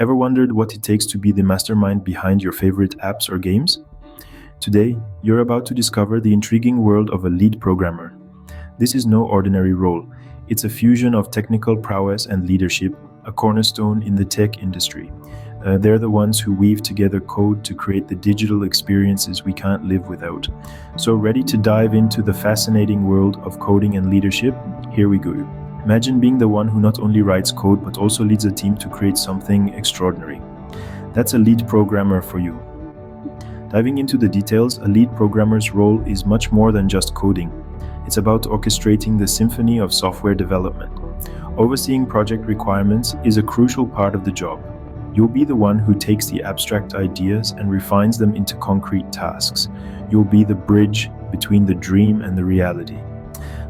Ever wondered what it takes to be the mastermind behind your favorite apps or games? Today, you're about to discover the intriguing world of a lead programmer. This is no ordinary role. It's a fusion of technical prowess and leadership, a cornerstone in the tech industry. They're the ones who weave together code to create the digital experiences we can't live without. So, ready to dive into the fascinating world of coding and leadership? Here we go. Imagine being the one who not only writes code but also leads a team to create something extraordinary. That's a lead programmer for you. Diving into the details, a lead programmer's role is much more than just coding. It's about orchestrating the symphony of software development. Overseeing project requirements is a crucial part of the job. You'll be the one who takes the abstract ideas and refines them into concrete tasks. You'll be the bridge between the dream and the reality.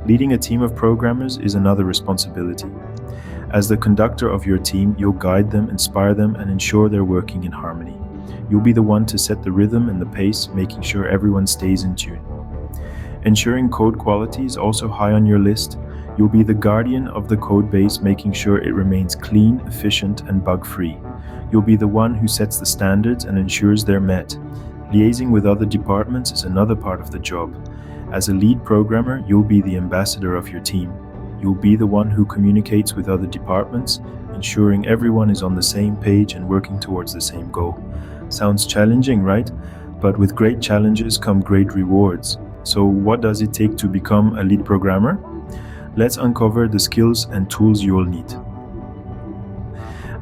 Leading a team of programmers is another responsibility. As the conductor of your team, you'll guide them, inspire them, and ensure they're working in harmony. You'll be the one to set the rhythm and the pace, making sure everyone stays in tune. Ensuring code quality is also high on your list. You'll be the guardian of the code base, making sure it remains clean, efficient, and bug-free. You'll be the one who sets the standards and ensures they're met. Liaising with other departments is another part of the job. As a lead programmer, you'll be the ambassador of your team. You'll be the one who communicates with other departments, ensuring everyone is on the same page and working towards the same goal. Sounds challenging, right? But with great challenges come great rewards. So what does it take to become a lead programmer? Let's uncover the skills and tools you'll need.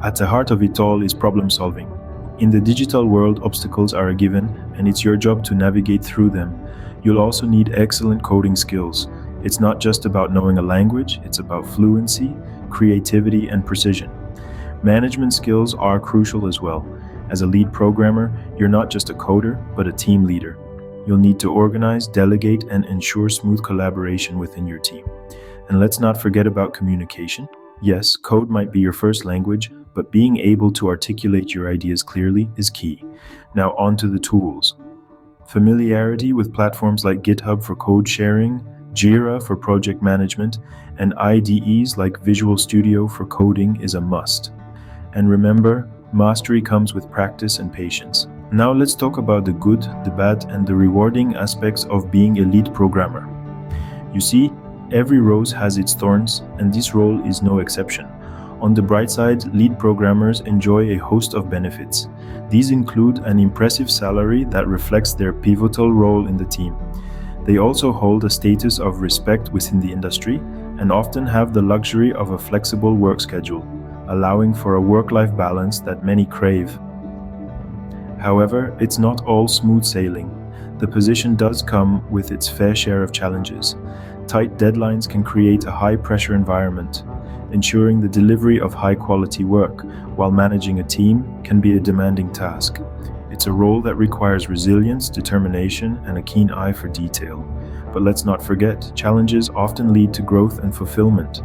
At the heart of it all is problem solving. In the digital world, obstacles are a given, and it's your job to navigate through them. You'll also need excellent coding skills. It's not just about knowing a language, it's about fluency, creativity, and precision. Management skills are crucial as well. As a lead programmer, you're not just a coder, but a team leader. You'll need to organize, delegate, and ensure smooth collaboration within your team. And let's not forget about communication. Yes, code might be your first language, but being able to articulate your ideas clearly is key. Now on to the tools. Familiarity with platforms like GitHub for code sharing, Jira for project management, and IDEs like Visual Studio for coding is a must. And remember, mastery comes with practice and patience. Now let's talk about the good, the bad, and the rewarding aspects of being a lead programmer. You see, every rose has its thorns, and this role is no exception. On the bright side, lead programmers enjoy a host of benefits. These include an impressive salary that reflects their pivotal role in the team. They also hold a status of respect within the industry and often have the luxury of a flexible work schedule, allowing for a work-life balance that many crave. However, it's not all smooth sailing. The position does come with its fair share of challenges. Tight deadlines can create a high-pressure environment. Ensuring the delivery of high-quality work while managing a team can be a demanding task. It's a role that requires resilience, determination, and a keen eye for detail. But let's not forget, challenges often lead to growth and fulfillment.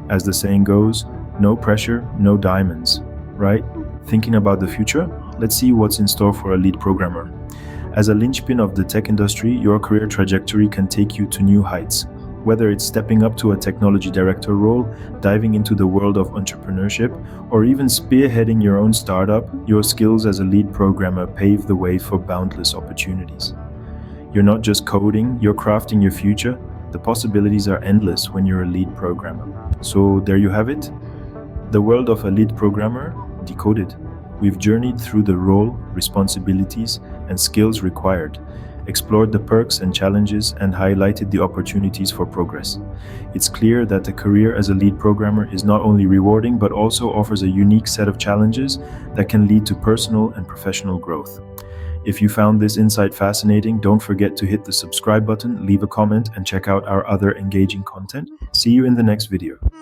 As the saying goes, no pressure, no diamonds, right? Thinking about the future? Let's see what's in store for a lead programmer. As a linchpin of the tech industry, your career trajectory can take you to new heights. Whether it's stepping up to a technology director role, diving into the world of entrepreneurship, or even spearheading your own startup, your skills as a lead programmer pave the way for boundless opportunities. You're not just coding, you're crafting your future. The possibilities are endless when you're a lead programmer. So there you have it. The world of a lead programmer, decoded. We've journeyed through the role, responsibilities, and skills required, explored the perks and challenges, and highlighted the opportunities for progress. It's clear that a career as a lead programmer is not only rewarding but also offers a unique set of challenges that can lead to personal and professional growth. If you found this insight fascinating, don't forget to hit the subscribe button, leave a comment, and check out our other engaging content. See you in the next video.